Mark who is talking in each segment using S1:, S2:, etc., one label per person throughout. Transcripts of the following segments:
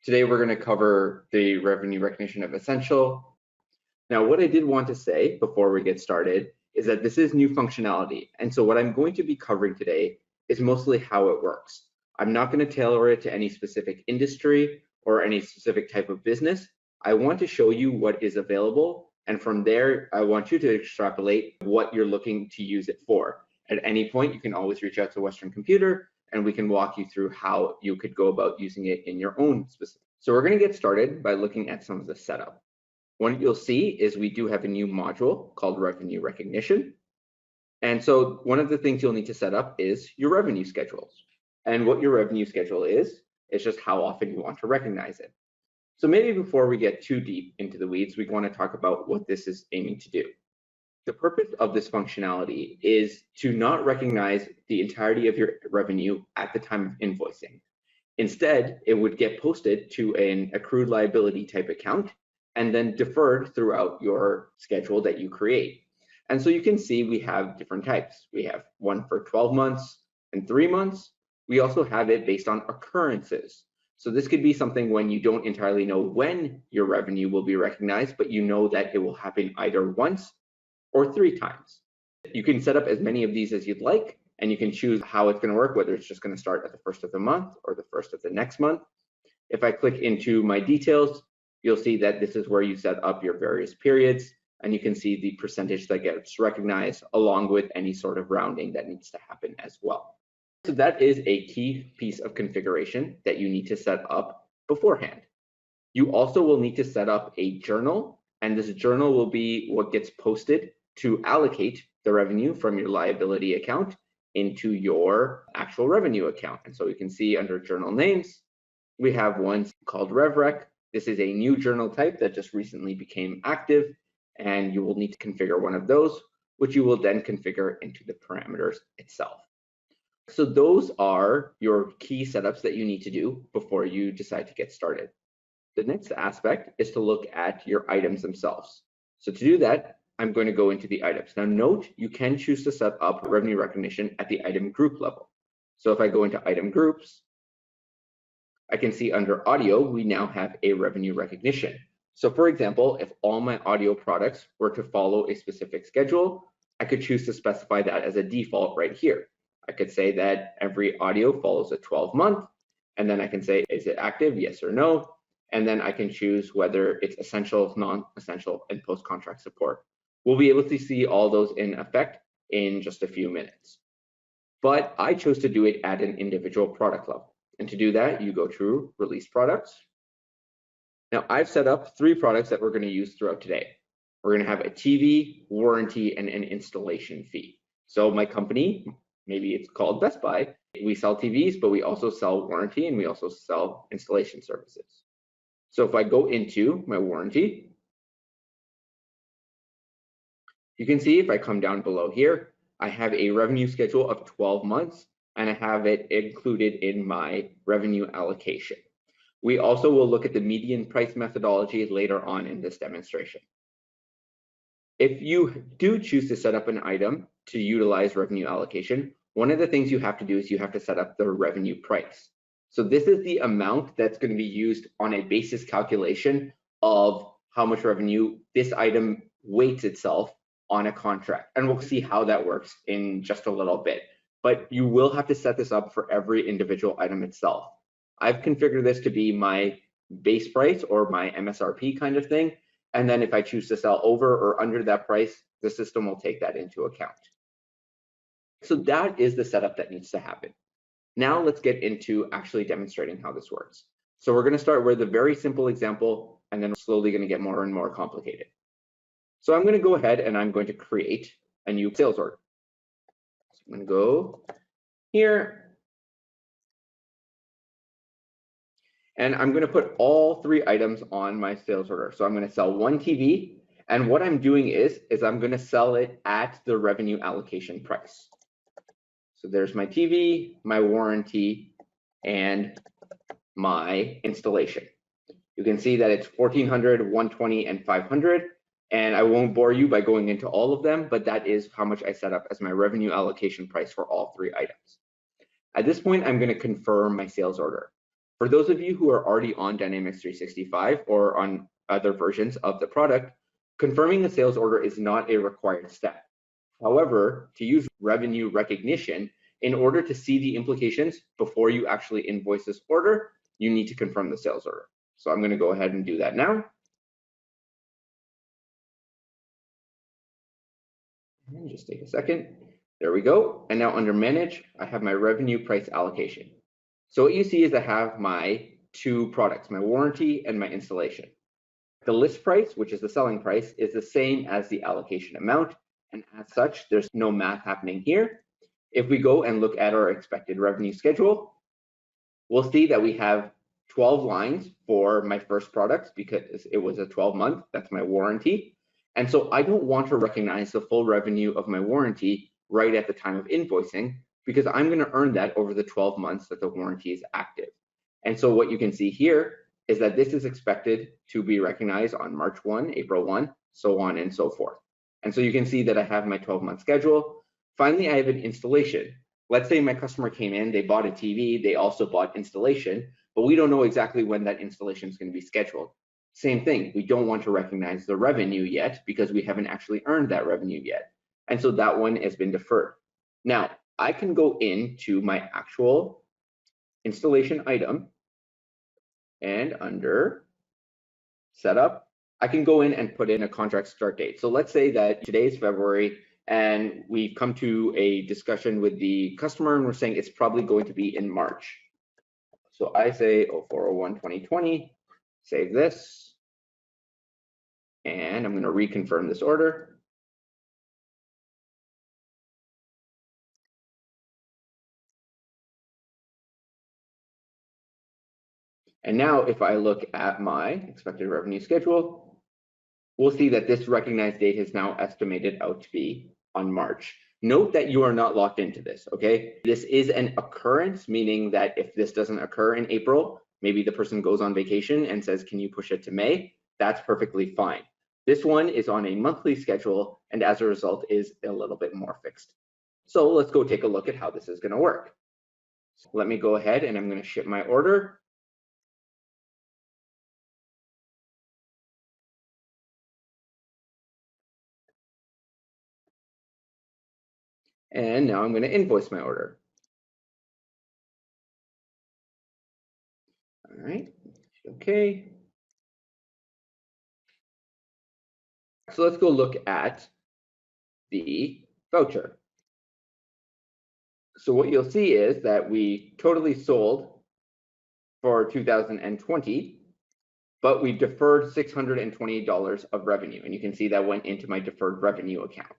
S1: Today we're going to cover the revenue recognition of Essential. Now, what I did want to say before we get started is that this is new functionality. And so what I'm going to be covering today is mostly how it works. I'm not going to tailor it to any specific industry or any specific type of business. I want to show you what is available. And from there, I want you to extrapolate what you're looking to use it for. At any point, you can always reach out to Western Computer and we can walk you through how you could go about using it in your own specific. So we're going to get started by looking at some of the setup. What you'll see is we do have a new module called revenue recognition. And so one of the things you'll need to set up is your revenue schedules. And what your revenue schedule is just how often you want to recognize it. So maybe before we get too deep into the weeds, we want to talk about what this is aiming to do. The purpose of this functionality is to not recognize the entirety of your revenue at the time of invoicing. Instead, it would get posted to an accrued liability type account and then deferred throughout your schedule that you create. And so you can see we have different types. We have one for 12 months and 3 months. We also have it based on occurrences. So this could be something when you don't entirely know when your revenue will be recognized, but you know that it will happen either once or 3 times. You can set up as many of these as you'd like, and you can choose how it's going to work, whether it's just going to start at the first of the month or the first of the next month. If I click into my details, you'll see that this is where you set up your various periods, and you can see the percentage that gets recognized along with any sort of rounding that needs to happen as well. So that is a key piece of configuration that you need to set up beforehand. You also will need to set up a journal, and this journal will be what gets posted to allocate the revenue from your liability account into your actual revenue account. And so you can see under journal names, we have one called RevRec. This is a new journal type that just recently became active, and you will need to configure one of those, which you will then configure into the parameters itself. So those are your key setups that you need to do before you decide to get started. The next aspect is to look at your items themselves. So to do that, I'm going to go into the items. Now note, you can choose to set up revenue recognition at the item group level. So if I go into item groups, I can see under audio, we now have a revenue recognition. So for example, if all my audio products were to follow a specific schedule, I could choose to specify that as a default right here. I could say that every audio follows a 12-month, and then I can say, is it active, yes or no? And then I can choose whether it's essential, non-essential, and post-contract support. We'll be able to see all those in effect in just a few minutes. But I chose to do it at an individual product level. And to do that, you go to Release Products. Now, I've set up 3 products that we're going to use throughout today. We're going to have a TV, warranty, and an installation fee. So my company, maybe it's called Best Buy, we sell TVs, but we also sell warranty and we also sell installation services. So if I go into my warranty, you can see if I come down below here, I have a revenue schedule of 12 months and I have it included in my revenue allocation. We also will look at the median price methodology later on in this demonstration. If you do choose to set up an item to utilize revenue allocation, one of the things you have to do is you have to set up the revenue price. So this is the amount that's going to be used on a basis calculation of how much revenue this item weights itself on a contract. And we'll see how that works in just a little bit. But you will have to set this up for every individual item itself. I've configured this to be my base price or my MSRP kind of thing. And then if I choose to sell over or under that price, the system will take that into account. So that is the setup that needs to happen. Now let's get into actually demonstrating how this works. So we're going to start with a very simple example, and then we're slowly going to get more and more complicated. So I'm going to go ahead and I'm going to create a new sales order. So I'm going to go here. And I'm going to put all 3 items on my sales order. So I'm going to sell 1 TV. And what I'm doing is I'm going to sell it at the revenue allocation price. So there's my TV, my warranty, and my installation. You can see that it's 1400, 120, and 500. And I won't bore you by going into all of them, but that is how much I set up as my revenue allocation price for all 3 items. At this point, I'm going to confirm my sales order. For those of you who are already on Dynamics 365 or on other versions of the product, confirming the sales order is not a required step. However, to use revenue recognition, in order to see the implications before you actually invoice this order, you need to confirm the sales order. So I'm going to go ahead and do that now. And just take a second. There we go. And now under manage, I have my revenue price allocation. So what you see is I have my two products, my warranty and my installation. The list price, which is the selling price, is the same as the allocation amount. And as such, there's no math happening here. If we go and look at our expected revenue schedule, we'll see that we have 12 lines for my first product because it was a 12-month, that's my warranty. And so I don't want to recognize the full revenue of my warranty right at the time of invoicing because I'm going to earn that over the 12 months that the warranty is active. And so what you can see here is that this is expected to be recognized on March 1, April 1, so on and so forth. And so you can see that I have my 12-month schedule. Finally, I have an installation. Let's say my customer came in, they bought a TV, they also bought installation, but we don't know exactly when that installation is going to be scheduled. Same thing, we don't want to recognize the revenue yet because we haven't actually earned that revenue yet. And so that one has been deferred. Now, I can go into my actual installation item and under setup, I can go in and put in a contract start date. So let's say that today is February and we've come to a discussion with the customer and we're saying it's probably going to be in March. So I say 04/01/2020, save this, and I'm going to reconfirm this order. And now if I look at my expected revenue schedule, we'll see that this recognized date is now estimated out to be on March. Note that you are not locked into this, okay? This is an occurrence, meaning that if this doesn't occur in April, maybe the person goes on vacation and says, can you push it to May? That's perfectly fine. This one is on a monthly schedule and as a result is a little bit more fixed. So let's go take a look at how this is gonna work. So let me go ahead and I'm gonna ship my order. And now I'm going to invoice my order. All right, okay. So let's go look at the voucher. So what you'll see is that we totally sold for 2020, but we deferred $620 of revenue. And you can see that went into my deferred revenue account.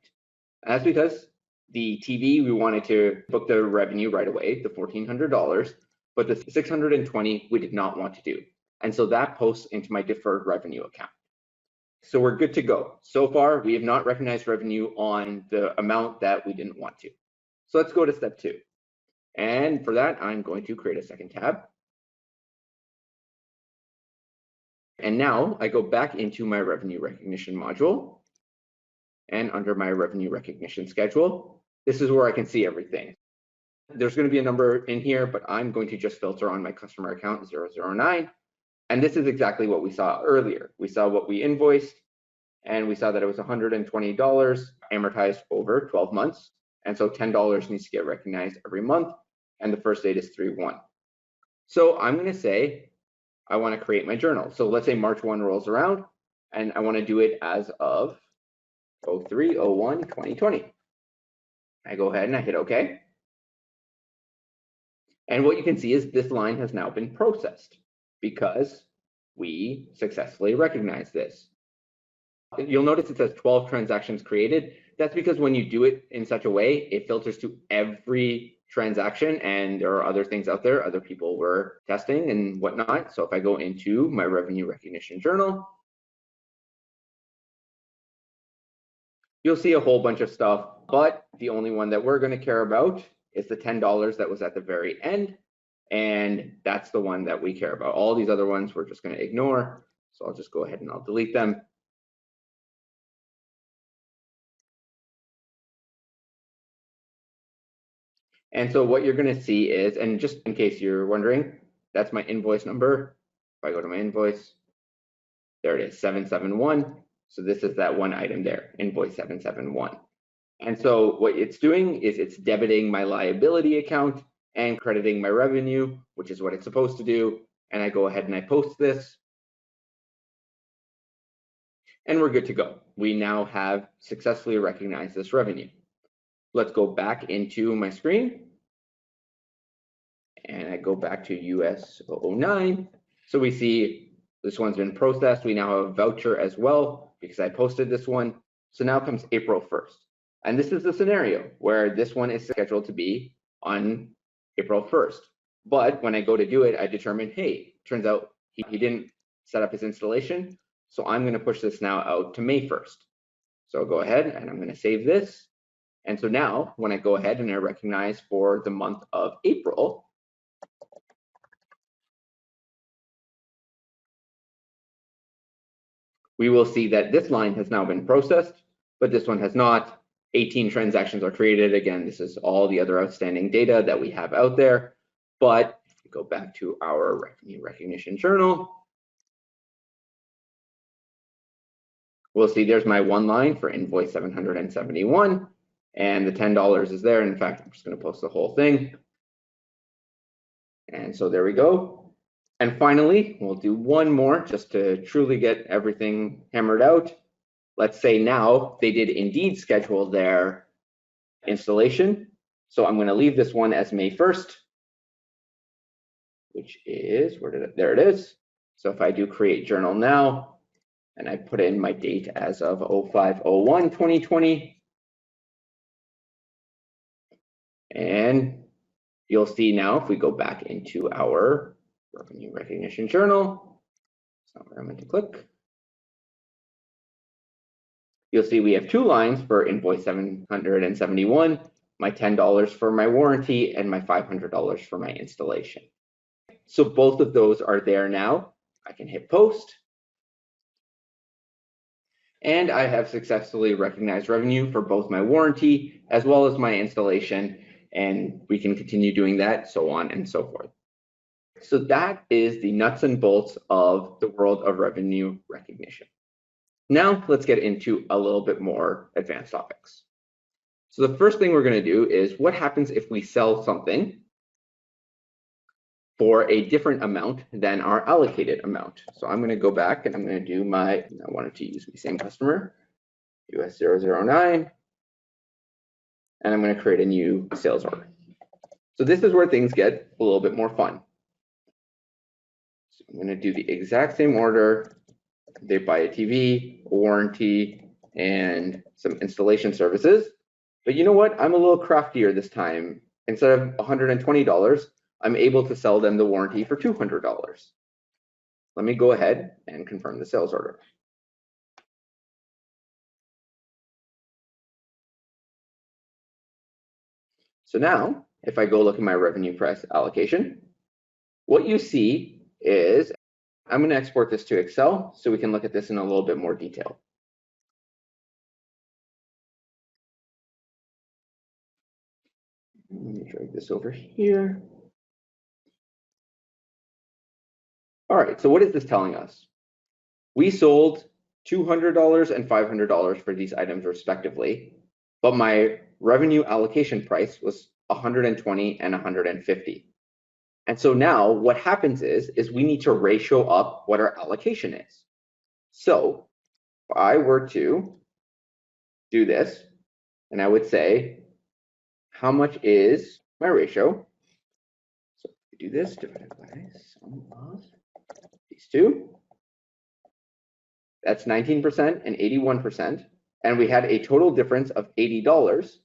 S1: And that's because the TV, we wanted to book the revenue right away, the $1,400, but the 620 we did not want to do. And so that posts into my deferred revenue account. So we're good to go. So far, we have not recognized revenue on the amount that we didn't want to. So let's go to step 2. And for that, I'm going to create a second tab. And now I go back into my revenue recognition module. And under my revenue recognition schedule, this is where I can see everything. There's going to be a number in here, but I'm going to just filter on my customer account 009. And this is exactly what we saw earlier. We saw what we invoiced, and we saw that it was $120 amortized over 12 months. And so $10 needs to get recognized every month, and the first date is 3/1. So I'm going to say I want to create my journal. So let's say March 1 rolls around, and I want to do it as of 03/01/2020. I go ahead and I hit OK. And what you can see is this line has now been processed because we successfully recognized this. You'll notice it says 12 transactions created. That's because when you do it in such a way, it filters to every transaction, and there are other things out there other people were testing and whatnot. So if I go into my revenue recognition journal, you'll see a whole bunch of stuff, but the only one that we're going to care about is the $10 that was at the very end, and that's the one that we care about. All these other ones we're just going to ignore, so I'll just go ahead and I'll delete them. And so what you're going to see is, and just in case you're wondering, That's my invoice number. If I go to my invoice, there it is, 771. So this is that one item there, invoice 771. And so what it's doing is it's debiting my liability account and crediting my revenue, which is what it's supposed to do. And I go ahead and I post this. And we're good to go. We now have successfully recognized this revenue. Let's go back into my screen. And I go back to US 009. So we see this one's been processed. We now have a voucher as well because I posted this one. So now comes April 1st. And this is the scenario where this one is scheduled to be on April 1st. But when I go to do it, I determine, hey, turns out he didn't set up his installation. So I'm going to push this now out to May 1st. So I'll go ahead and I'm going to save this. And so now when I go ahead and I recognize for the month of April, we will see that this line has now been processed, but this one has not. 18 transactions are created. Again, this is all the other outstanding data that we have out there. But if we go back to our revenue recognition journal, we'll see there's my one line for invoice 771, and the $10 is there. In fact, I'm just going to post the whole thing. And so there we go. And finally, we'll do one more just to truly get everything hammered out. Let's say now they did indeed schedule their installation. So I'm going to leave this one as May 1st, which is, there it is. So if I do create journal now, and I put in my date as of 05/01/2020, and you'll see now if we go back into our revenue recognition journal, that's not where I'm going to click. You'll see we have two lines for invoice 771, my $10 for my warranty and my $500 for my installation. So both of those are there now. I can hit post. And I have successfully recognized revenue for both my warranty as well as my installation. And we can continue doing that, so on and so forth. So that is the nuts and bolts of the world of revenue recognition. Now let's get into a little bit more advanced topics. So the first thing we're going to do is what happens if we sell something for a different amount than our allocated amount. So I'm going to go back and I'm going to do I wanted to use the same customer, US 009, and I'm going to create a new sales order. So this is where things get a little bit more fun. So I'm going to do the exact same order. They buy a TV, a warranty, and some installation services. But you know what? I'm a little craftier this time. Instead of $120, I'm able to sell them the warranty for $200. Let me go ahead and confirm the sales order. So now, if I go look at my revenue price allocation, what you see is I'm going to export this to Excel so we can look at this in a little bit more detail. Let me drag this over here. All right, so what is this telling us? We sold $200 and $500 for these items respectively, but my revenue allocation price was $120 and $150. And so now what happens is we need to ratio up what our allocation is. So if I were to do this, and I would say, how much is my ratio? So if we do this divided by sum of these two, that's 19% and 81%. And we had a total difference of $80.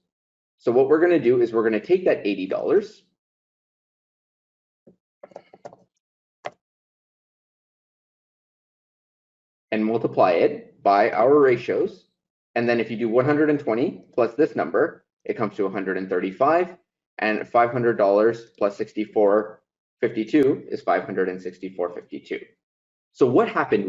S1: So what we're going to do is we're going to take that $80 and multiply it by our ratios. And then if you do 120 plus this number, it comes to 135, and $500 plus 64.52 is 564.52. So what happened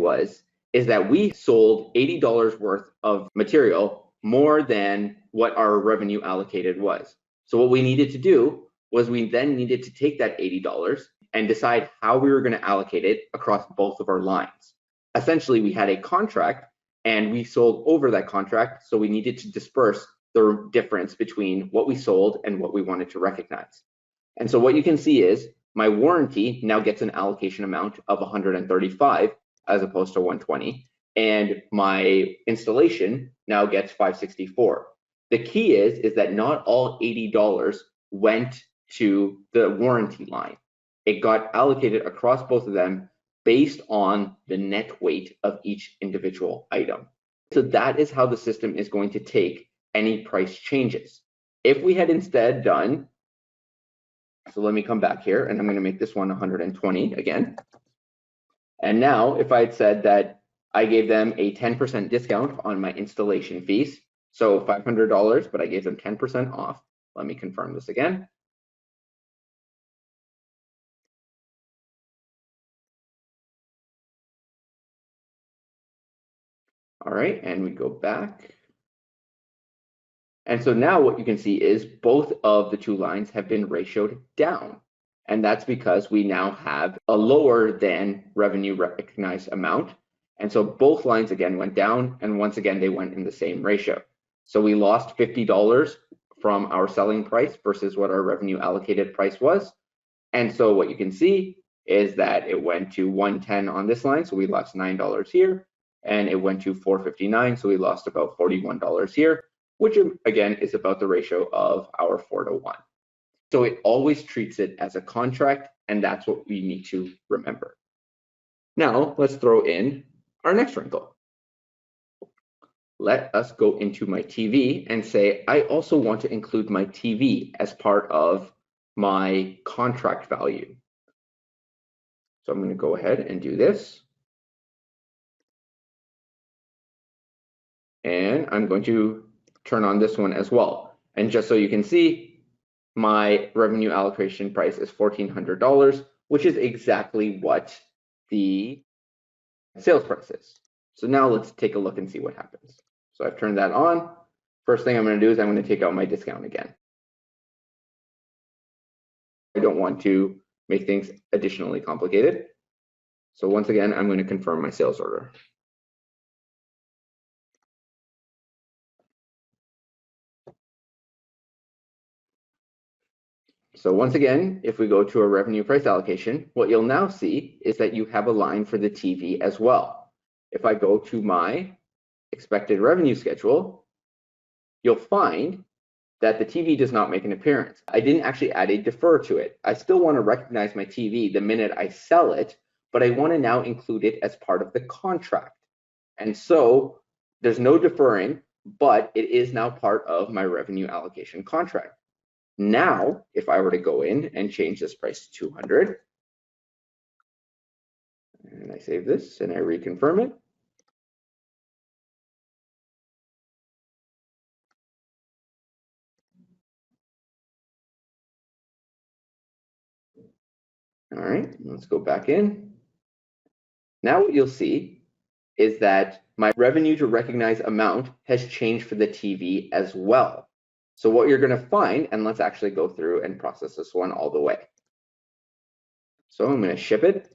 S1: is that we sold $80 worth of material more than what our revenue allocated was. So what we needed to do was we then needed to take that $80 and decide how we were going to allocate it across both of our lines. Essentially, we had a contract and we sold over that contract, so we needed to disperse the difference between what we sold and what we wanted to recognize. And so what you can see is my warranty now gets an allocation amount of 135 as opposed to 120, and my installation now gets 564. The key is that not all $80 went to the warranty line. It got allocated across both of them based on the net weight of each individual item. So that is how the system is going to take any price changes. If we had instead done, so let me come back here and I'm going to make this one 120 again. And now if I had said that I gave them a 10% discount on my installation fees, so $500, but I gave them 10% off. Let me confirm this again. All right, and we go back. And so now what you can see is both of the two lines have been ratioed down. And that's because we now have a lower than revenue recognized amount. And so both lines again went down, and once again, they went in the same ratio. So we lost $50 from our selling price versus what our revenue allocated price was. And so what you can see is that it went to 110 on this line, so we lost $9 here, and it went to 459, so we lost about $41 here, which again is about the ratio of our 4:1. So it always treats it as a contract, and that's what we need to remember. Now let's throw in our next wrinkle. Let us go into my TV and say, I also want to include my TV as part of my contract value. So I'm going to go ahead and do this. And I'm going to turn on this one as well. And just so you can see, my revenue allocation price is $1,400, which is exactly what the sales price is. So now let's take a look and see what happens. So I've turned that on. First thing I'm going to do is I'm going to take out my discount again. I don't want to make things additionally complicated. So once again, I'm going to confirm my sales order. So once again, if we go to a revenue price allocation, what you'll now see is that you have a line for the TV as well. If I go to my expected revenue schedule, you'll find that the TV does not make an appearance. I didn't actually add a defer to it. I still want to recognize my TV the minute I sell it, but I want to now include it as part of the contract. And so there's no deferring, but it is now part of my revenue allocation contract. Now, if I were to go in and change this price to 200, and I save this and I reconfirm it, all right, let's go back in. Now what you'll see is that my revenue to recognize amount has changed for the TV as well. So what you're going to find, and let's actually go through and process this one all the way. So I'm going to ship it.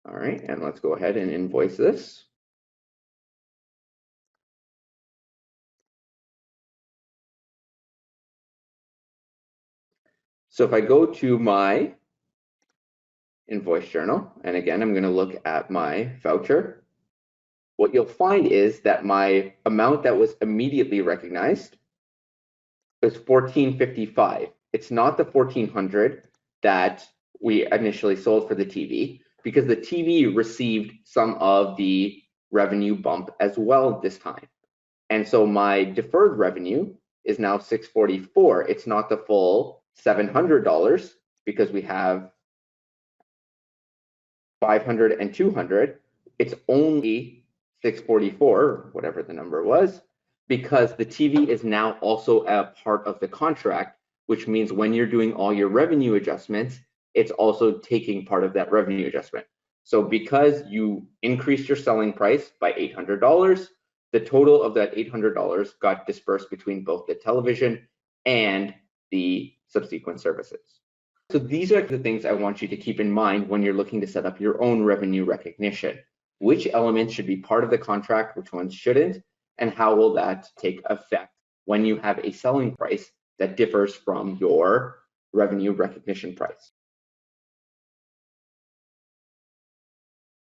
S1: All right, and let's go ahead and invoice this. So if I go to my invoice journal, and again, I'm going to look at my voucher, what you'll find is that my amount that was immediately recognized is $1,455. It's not the $1,400 that we initially sold for the TV, because the TV received some of the revenue bump as well this time. And so my deferred revenue is now $644. It's not the full $700 because we have $500 and $200. It's only $644, whatever the number was, because the TV is now also a part of the contract, which means when you're doing all your revenue adjustments, it's also taking part of that revenue adjustment. So because you increased your selling price by $800, the total of that $800 got dispersed between both the television and the subsequent services. So these are the things I want you to keep in mind when you're looking to set up your own revenue recognition. Which elements should be part of the contract, which ones shouldn't, and how will that take effect when you have a selling price that differs from your revenue recognition price.